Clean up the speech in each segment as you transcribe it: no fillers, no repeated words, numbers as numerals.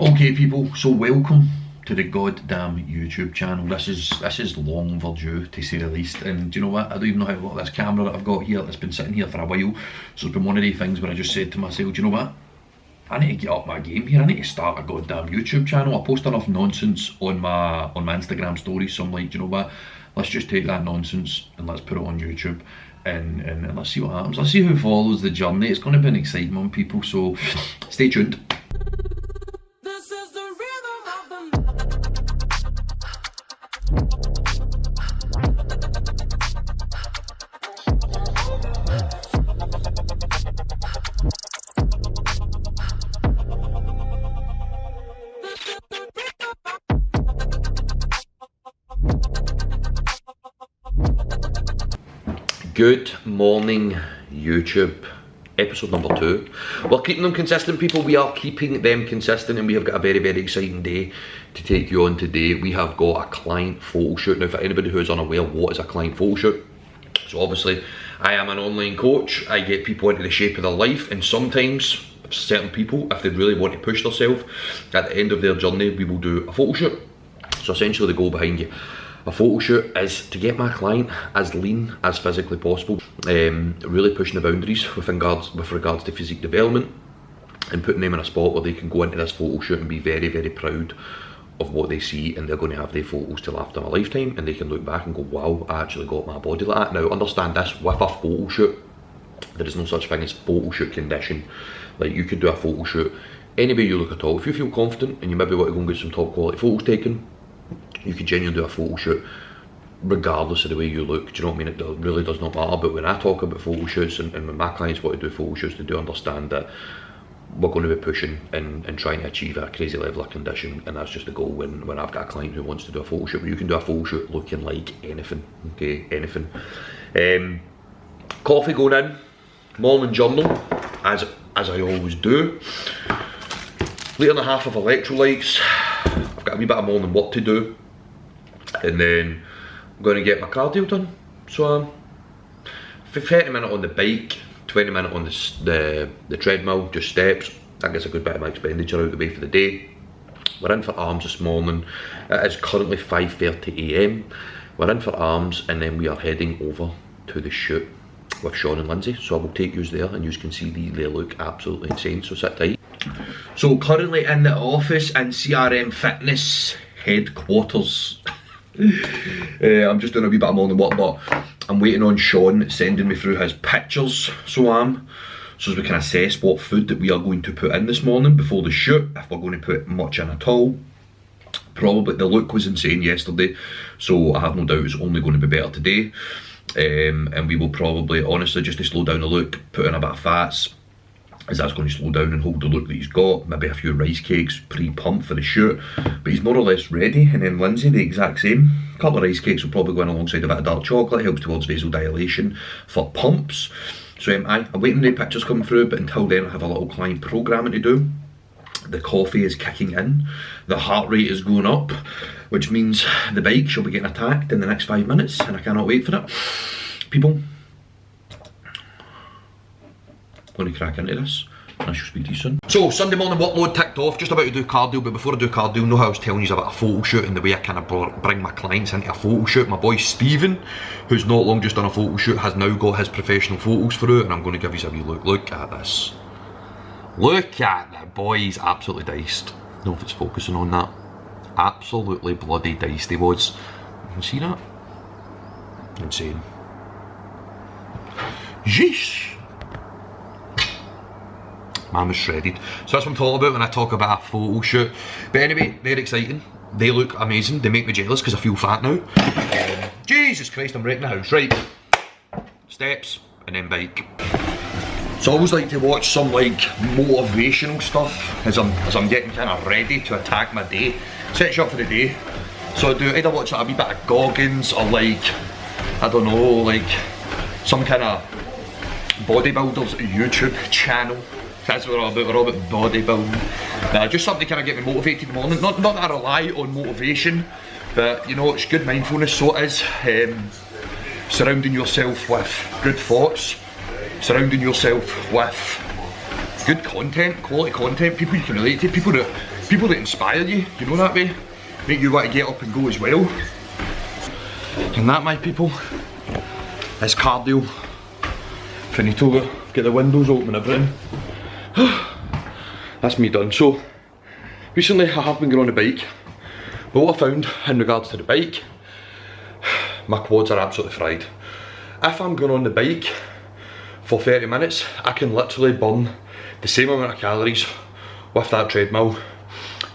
Okay people, so welcome to the goddamn YouTube channel. This is long overdue, to say the least, and do you know what, I don't even know how to work this camera that I've got here that's been sitting here for a while. So it's been one of these things where I just said to myself, do you know what, I need to get up my game here, I need to start a goddamn YouTube channel. I post enough nonsense on my Instagram stories, so I'm like, do you know what, let's just take that nonsense and let's put it on YouTube. And let's see what happens. Let's see who follows the journey. It's going to be an exciting one, people, so stay tuned. Good morning, YouTube. Episode number 2. We're keeping them consistent, people. We are keeping them consistent, and we have got a very, very exciting day to take you on today. We have got a client photo shoot. Now, for anybody who is unaware, what is a client photo shoot? So obviously, I am an online coach. I get people into the shape of their life, and sometimes certain people, if they really want to push themselves, at the end of their journey, we will do a photo shoot. So essentially, the goal behind you. A photo shoot is to get my client as lean as physically possible, really pushing the boundaries with regards to physique development, and putting them in a spot where they can go into this photo shoot and be very, very proud of what they see, and they're going to have their photos to last them a lifetime, and they can look back and go, wow, I actually got my body like that. Now understand this, with a photo shoot, there is no such thing as photo shoot condition. Like, you could do a photo shoot any way you look at all. If you feel confident and you maybe want to go and get some top quality photos taken, you can genuinely do a photo shoot regardless of the way you look. Do you know what I mean? It really does not matter. But when I talk about photo shoots, and when my clients want to do photo shoots, they do understand that we're going to be pushing and trying to achieve a crazy level of condition, and that's just the goal when I've got a client who wants to do a photo shoot. But you can do a photo shoot looking like anything, okay, anything. Coffee going in, morning journal, as I always do. Litre and a half of electrolytes. I've got a wee bit of morning work to do, and then I'm going to get my cardio done. So 30 minutes on the bike, 20 minutes on the treadmill, just steps. That gets a good bit of my expenditure out of the way for the day. We're in for arms this morning. It is currently 5:30 AM. We're in for arms, and then we are heading over to the shoot with Sean and Lindsay. So I will take you there, and you can see they look absolutely insane, so sit tight. So currently in the office in CRM Fitness headquarters. I'm just doing a wee bit of morning work, but I'm waiting on Sean sending me through his pictures, so we can assess what food that we are going to put in this morning before the shoot, if we're going to put much in at all. Probably, the look was insane yesterday, so I have no doubt it's only going to be better today. And we will probably, honestly, just to slow down the look, put in a bit of fats, as that's going to slow down and hold the look that he's got. Maybe a few rice cakes pre-pumped for the shoot, but he's more or less ready. And then Lindsay, the exact same. A couple of rice cakes will probably go in alongside a bit of dark chocolate, helps towards vasodilation for pumps. So I'm waiting for the pictures coming through, but until then I have a little client programming to do. The coffee is kicking in, the heart rate is going up, which means the bike shall be getting attacked in the next 5 minutes, and I cannot wait for it. People, going to crack into this, and I shall speak to you soon. So, Sunday morning workload ticked off, just about to do cardio, but before I do cardio, know how I was telling you about a photo shoot and the way I kind of bring my clients into a photo shoot. My boy Stephen, who's not long just done a photo shoot, has now got his professional photos through, and I'm going to give you a wee look. Look at this. Look at that, boy, he's absolutely diced. I don't know if it's focusing on that. Absolutely bloody diced he was. You can see that? Insane. Yeesh. Man was shredded. So that's what I'm talking about when I talk about a photo shoot. But anyway, they're exciting. They look amazing. They make me jealous because I feel fat now. Jesus Christ, I'm wrecking the house. Right. Steps and then bike. So I always like to watch some like motivational stuff as I'm getting kind of ready to attack my day. Set you up for the day. So I do either watch like a wee bit of Goggins, or like, I don't know, like some kind of bodybuilder's YouTube channel. That's what we're all about bodybuilding. Just something to kind of get me motivated in the morning. Not that I rely on motivation, but you know, it's good mindfulness, so it is. Surrounding yourself with good thoughts, surrounding yourself with good content, quality content, people you can relate to, people that People that inspire you, you know that way? Make you want to get up and go as well. And that, my people, is cardio. Finito, get the windows open and everything. That's me done. So, recently I have been going on the bike, but what I found in regards to the bike, my quads are absolutely fried. If I'm going on the bike for 30 minutes, I can literally burn the same amount of calories with that treadmill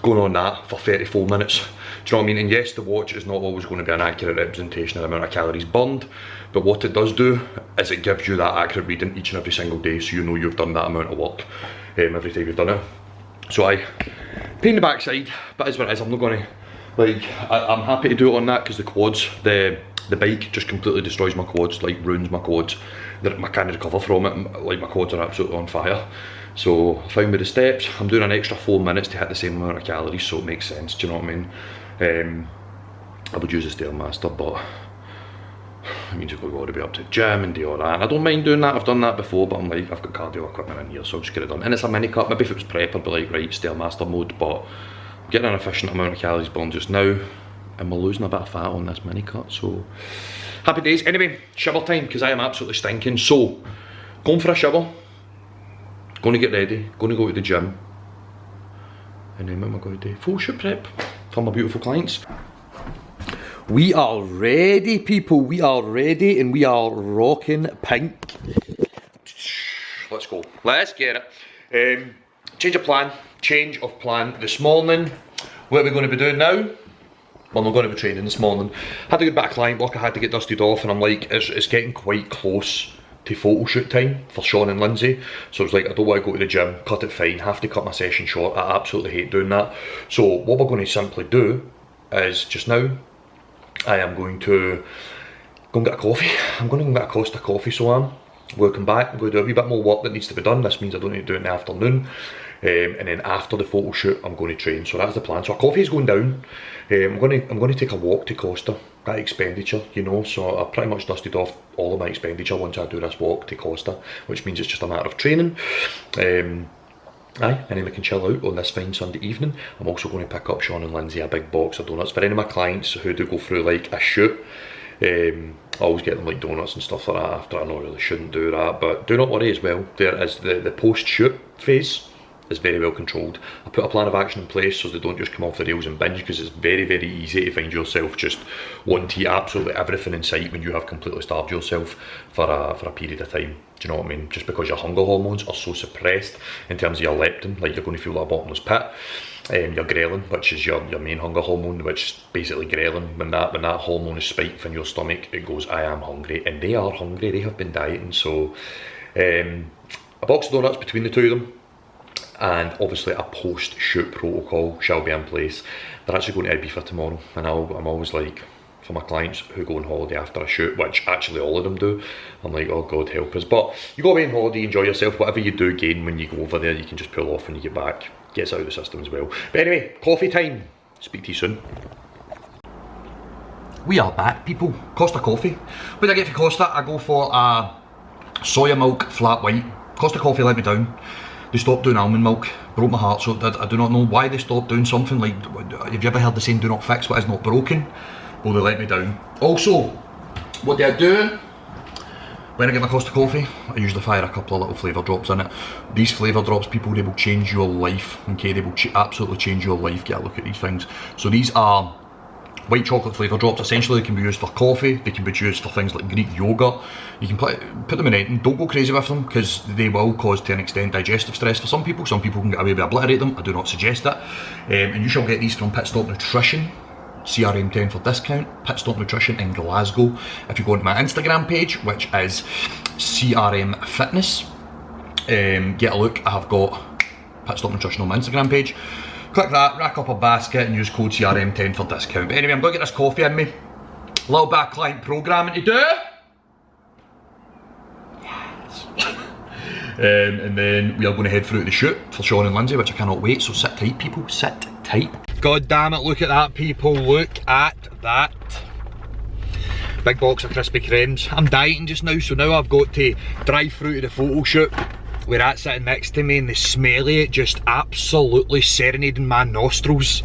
going on that for 34 minutes. Do you know what I mean? And yes, the watch is not always going to be an accurate representation of the amount of calories burned, but what it does do is it gives you that accurate reading each and every single day, so you know you've done that amount of work every time you've done it. So I pain in the backside, but as what it is, I'm not going to, like, I'm happy to do it on that because the quads, the bike just completely destroys my quads, like ruins my quads. I can't recover from it, like my quads are absolutely on fire. So I found with the steps, I'm doing an extra 4 minutes to hit the same amount of calories, so it makes sense, do you know what I mean? I would use the Stairmaster, but it means you've got to be up to the gym and do all that. And I don't mind doing that, I've done that before, but I'm like, I've got cardio equipment in here, so I'll just get it done. And it's a mini cut, maybe if it was prep, I'd be like, right, Stairmaster mode, but I'm getting an efficient amount of calories burned just now, and we're losing a bit of fat on this mini cut, so happy days. Anyway, shower time, because I am absolutely stinking. So, going for a shower, going to get ready, going to go to the gym, and then what am I going to do? Full shoot prep for my beautiful clients. We are ready, people, we are ready, and we are rocking pink. Let's go, let's get it. Change of plan this morning. What are we going to be doing now? Well, I'm going to be training this morning. Had a good bit of client work, I had to get dusted off, and I'm like, it's getting quite close to photo shoot time for Sean and Lindsay. So I was like, I don't want to go to the gym, cut it fine, have to cut my session short. I absolutely hate doing that. So what we're going to simply do is, just now, I am going to go and get a coffee. I'm going to go and get a Costa coffee, so we'll come back, I'm going to do a wee bit more work that needs to be done. This means I don't need to do it in the afternoon. And then after the photo shoot, I'm going to train. So that's the plan. So our coffee is going down. I'm going to take a walk to Costa. That expenditure, you know. So I've pretty much dusted off all of my expenditure once I do this walk to Costa, which means it's just a matter of training. And then we can chill out on this fine Sunday evening. I'm also going to pick up Sean and Lindsay a big box of donuts. For any of my clients who do go through like a shoot, I always get them like donuts and stuff like that after. I know I really shouldn't do that, but do not worry as well. There is the post-shoot phase is very well controlled. I put a plan of action in place so they don't just come off the rails and binge, because it's very, very easy to find yourself just wanting to eat absolutely everything in sight when you have completely starved yourself for a period of time. Do you know what I mean? Just because your hunger hormones are so suppressed in terms of your leptin, like you're going to feel like a bottomless pit. Your ghrelin, which is your main hunger hormone, which is basically ghrelin, when that hormone is spiked in your stomach, it goes, I am hungry, and they are hungry, they have been dieting. So a box of donuts between the two of them, and obviously a post-shoot protocol shall be in place. They're actually going to Ibiza tomorrow, and I'm always like, for my clients who go on holiday after a shoot, which actually all of them do, I'm like, oh God help us. But you go away on holiday, enjoy yourself, whatever you do gain when you go over there, you can just pull off when you get back. Gets out of the system as well. But anyway, coffee time. Speak to you soon. We are back, people. Costa coffee. What do I get for Costa? I go for a soya milk flat white. Costa coffee let me down. They stopped doing almond milk, broke my heart, so I do not know why they stopped doing something. Like, have you ever heard the saying, do not fix what is not broken? Well, they let me down. Also, what do I do? When I get my Costa coffee, I usually fire a couple of little flavour drops in it. These flavour drops, people, they will change your life, okay? They will absolutely change your life. Get a look at these things. So these are white chocolate flavour drops. Essentially, they can be used for coffee, they can be used for things like Greek yogurt. You can put them in anything. Don't go crazy with them, because they will cause, to an extent, digestive stress for some people. Some people can get away with obliterate them. I do not suggest that. And you shall get these from Pit Stop Nutrition. CRM 10 for discount. Pit Stop Nutrition in Glasgow. If you go onto my Instagram page, which is CRM Fitness, get a look. I have got Pit Stop Nutrition on my Instagram page. Click that, rack up a basket and use code CRM 10 for discount. But anyway, I'm going to get this coffee in me. A little bit of client programming to do. Yes. And then we are going to head through to the shoot for Sean and Lindsay, which I cannot wait. So sit tight, people, sit tight. God damn it, look at that, people, look at that. Big box of Krispy Kremes. I'm dieting just now, so now I've got to drive through to the photo shoot with that sitting next to me and the smell of it just absolutely serenading my nostrils.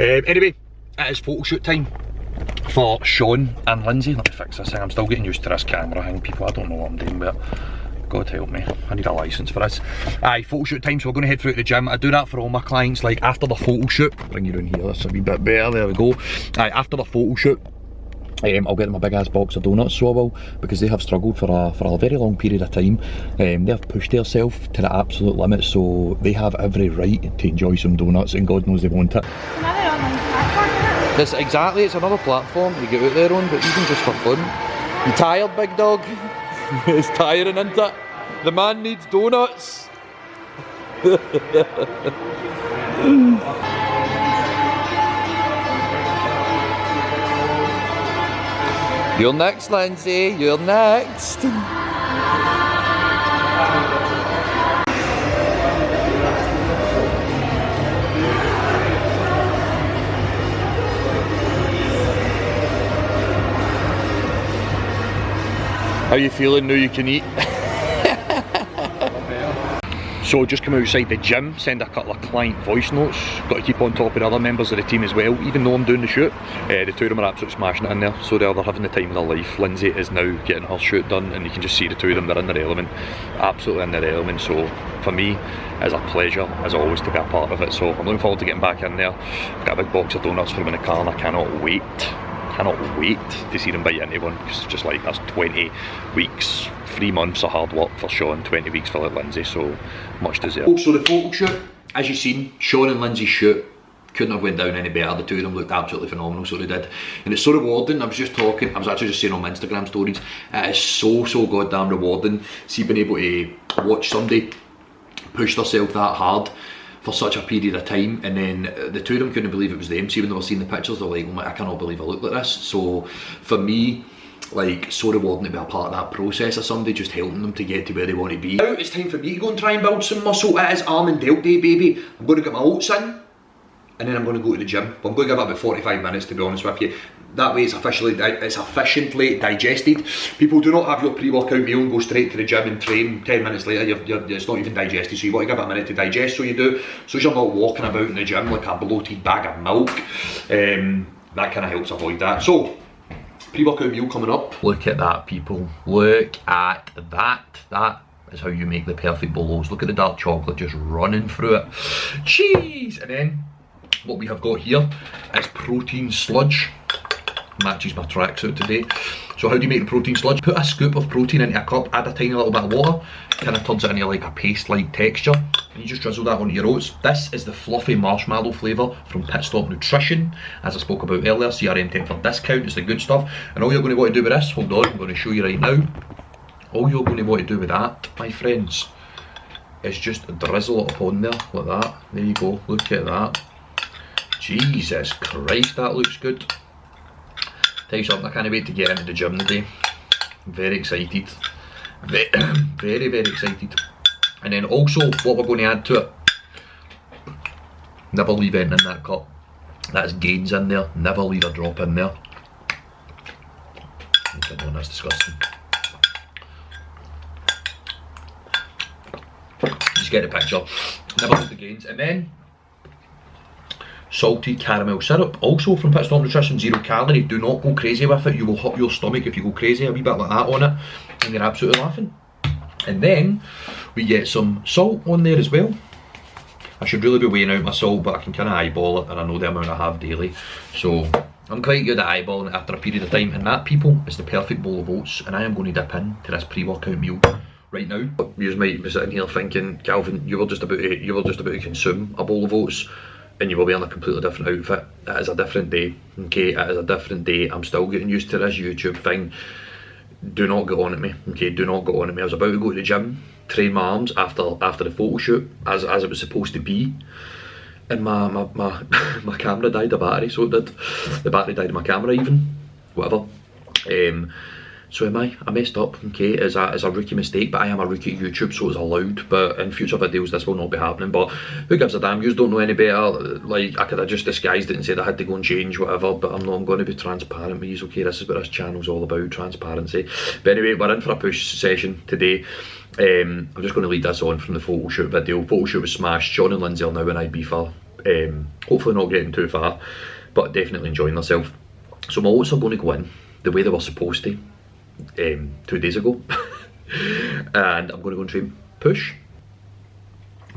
Anyway, it is photo shoot time for Sean and Lindsay. Let me fix this thing, I'm still getting used to this camera thing, people. I don't know what I'm doing with it. God help me, I need a licence for this. Aye, photo shoot time, so we're going to head through to the gym. I do that for all my clients, like after the photo shoot. Bring you down here, that's a wee bit better, there we go. Aye, after the photo shoot, I'll get them a big ass box of donuts, so I will, because they have struggled for a very long period of time. They have pushed themselves to the absolute limit, so they have every right to enjoy some donuts, and God knows they want it. Another online platform. This, exactly, it's another platform to get out there on, but even just for fun. You tired, big dog? It's tiring, isn't it? The man needs donuts. You're next, Lindsay, you're next. How you feeling now you can eat? So just come outside the gym, send a couple of client voice notes. Got to keep on top of the other members of the team as well, even though I'm doing the shoot. The two of them are absolutely smashing it in there, so they're having the time of their life. Lindsay is now getting her shoot done, and you can just see the two of them, they're in their element, absolutely in their element. So for me, it's a pleasure as always to be a part of it, so I'm looking forward to getting back in there. I've got a big box of donuts for them in the car, and I cannot wait to see them bite into one, because it's just like, that's 20 weeks, 3 months of hard work for Sean, 20 weeks for Lindsay, so much deserved. So the photo shoot, as you've seen, Sean and Lindsay's shoot couldn't have went down any better. The two of them looked absolutely phenomenal, so they did, and it's so rewarding. I was actually just saying on my Instagram stories, it is so goddamn rewarding, see, being able to watch somebody push themselves that hard for such a period of time, and then the two of them couldn't believe it was them. See, when they were seeing the pictures, they're like, oh my, I cannot believe I look like this. So for me, like, so rewarding to be a part of that process of somebody just helping them to get to where they want to be. Now it's time for me to go and try and build some muscle. It is arm and delt day, baby. I'm going to get my oats in, and then I'm going to go to the gym. But I'm going to give it about 45 minutes, to be honest with you. That way it's efficiently digested. People, do not have your pre-workout meal and go straight to the gym and train. 10 minutes later, it's not even digested, so you want to give it a minute to digest, so you do. So you're not walking about in the gym like a bloated bag of milk. That kind of helps avoid that. So, pre-workout meal coming up. Look at that, people. Look at that. That is how you make the perfect bolos. Look at the dark chocolate just running through it. Cheese! And then, what we have got here is protein sludge. Matches my tracksuit today. So how do you make the protein sludge? Put a scoop of protein into a cup, add a tiny little bit of water, kind of turns it into like a paste-like texture, and you just drizzle that onto your oats. This is the fluffy marshmallow flavour from Pit Stop Nutrition, as I spoke about earlier. CRM 10 for discount, it's the good stuff. And all you're going to want to do with this, hold on, I'm going to show you right now. All you're going to want to do with that, my friends, is just drizzle it upon there, like that. There you go, look at that. Jesus Christ, that looks good. Tell you something, I can't wait to get into the gym today. I'm very excited. Very excited. And then also, what we're going to add to it, never leave anything in that cup. That's gains in there, never leave a drop in there. Okay, that's disgusting. Just get the picture. Never leave the gains. And then, salted caramel syrup, also from Pit Stop Nutrition, 0 calorie. Do not go crazy with it, you will hurt your stomach if you go crazy, a wee bit like that on it, and you're absolutely laughing. And then we get some salt on there as well. I should really be weighing out my salt, but I can kind of eyeball it, and I know the amount I have daily, so I'm quite good at eyeballing it after a period of time. And that, people, is the perfect bowl of oats, and I am going to dip in to this pre-workout meal right now. You might be sitting here thinking, Calvin, you were just about to consume a bowl of oats, and you will be on a completely different outfit. It is a different day, okay? It is a different day. I'm still getting used to this YouTube thing. Do not get on at me, okay? Do not get on at me. I was about to go to the gym, train my arms after the photo shoot, as it was supposed to be, and my camera died of battery, so it did. The battery died of my camera even, whatever. So am I messed up, okay, as a rookie mistake, but I am a rookie at YouTube, so it's allowed, but in future videos this will not be happening. But who gives a damn, you don't know any better. Like, I could have just disguised it and said I had to go and change whatever, but I'm not, I'm going to be transparent with you, okay, this is what this channel's all about, transparency. But anyway, we're in for a push session today. I'm just going to lead this on from the photo shoot video. Photo shoot was smashed. Sean and Lindsay are now in Ibiza. Hopefully not getting too far, but definitely enjoying themselves. So my oats are going to go in the way they were supposed to 2 days ago. And I'm going to go and train push.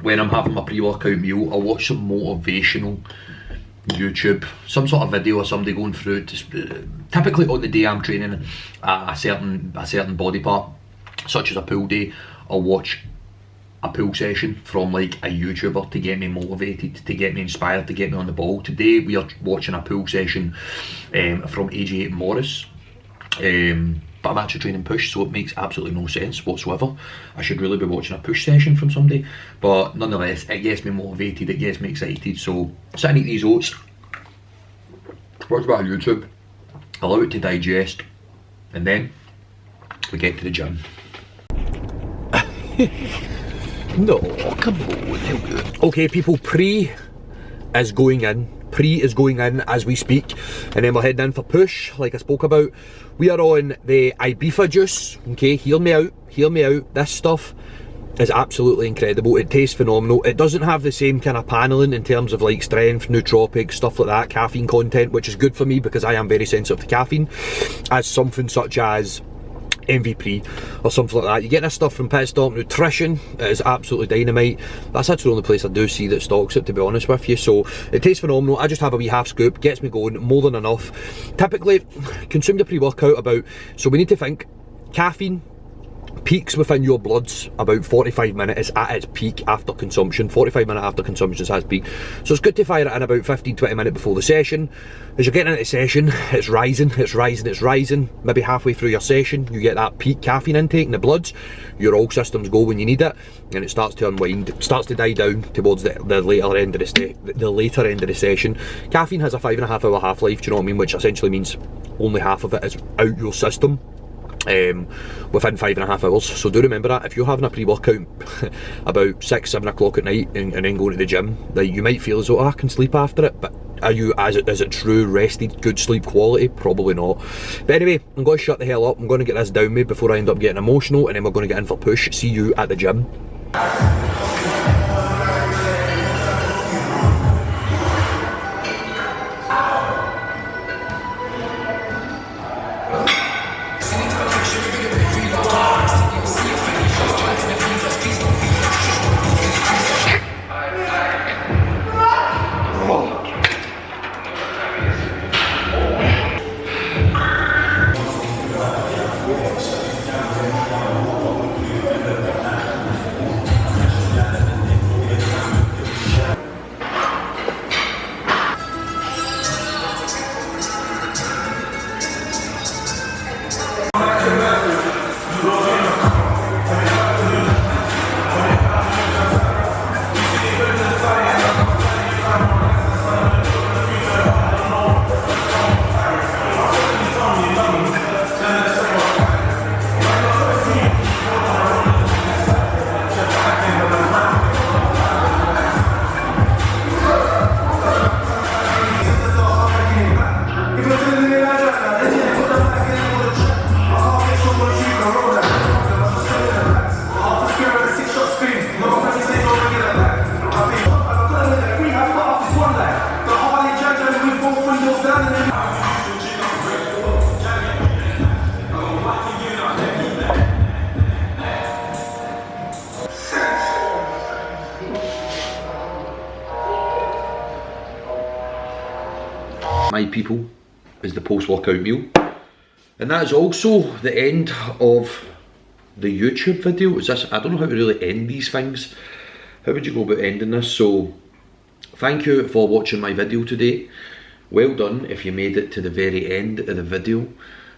When I'm having my pre-workout meal, I'll watch some motivational YouTube, some sort of video of somebody going through it. Typically on the day I'm training a certain body part, such as a pull day, I'll watch a pull session from like a YouTuber to get me motivated, to get me inspired, to get me on the ball. Today we are watching a pull session from AJ Morris, but I'm actually training push, so it makes absolutely no sense whatsoever. I should really be watching a push session from somebody, but nonetheless it gets me motivated, it gets me excited. So sit and eat these oats, watch a bit of YouTube, allow it to digest, and then we get to the gym. No, come on. Okay people, pre is going in as we speak, and then we're heading in for push, like I spoke about. We are on the Ibiza juice, okay, hear me out, this stuff is absolutely incredible, it tastes phenomenal. It doesn't have the same kind of paneling in terms of like strength, nootropics, stuff like that, caffeine content, which is good for me because I am very sensitive to caffeine, as something such as MVP or something like that. You get this stuff from Pit Stop Nutrition, it is absolutely dynamite. That's actually the only place I do see that stocks it, to be honest with you. So it tastes phenomenal. I just have a wee half scoop, gets me going, more than enough. Typically consume the pre-workout about, so we need to think, caffeine peaks within your bloods about 45 minutes at its peak after consumption. 45 minutes after consumption is its peak. So it's good to fire it in about 15-20 minutes before the session. As you're getting into the session, it's rising. Maybe halfway through your session, you get that peak caffeine intake in the bloods. Your all systems go when you need it, and it starts to unwind, it starts to die down towards the later end of the session. Caffeine has a 5.5 hour half-life, do you know what I mean? Which essentially means only half of it is out your system within 5.5 hours. So do remember that if you're having a pre-workout about 6-7 o'clock at night and then going to the gym, like, you might feel as though, oh, I can sleep after it, but is it true rested good sleep quality? Probably not. But anyway, I'm going to shut the hell up. I'm going to get this down me before I end up getting emotional, and then we're going to get in for push. See you at the gym. My people, is the post-workout meal, and that is also the end of the YouTube video. Is this, I don't know how to really end these things. How would you go about ending this? So thank you for watching my video today. Well done if you made it to the very end of the video.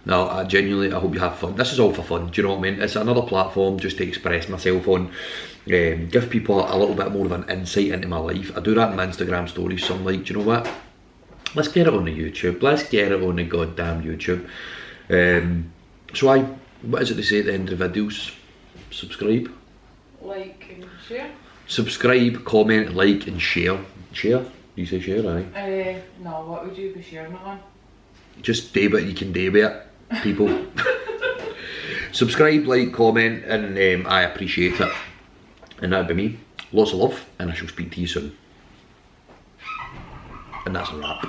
Now, I hope you have fun. This is all for fun, do you know what I mean? It's another platform just to express myself on, give people a little bit more of an insight into my life. I do that in my Instagram stories, so I'm like, do you know what? Let's get it on the YouTube. Let's get it on the goddamn YouTube. So what is it they say at the end of videos? Subscribe. Like and share. Subscribe, comment, like and share. Share? You say share, aye? No, what would you be sharing it on? Just do what you can do with it, people. Subscribe, like, comment, and I appreciate it. And that'd be me. Lots of love, and I shall speak to you soon. And that's a wrap.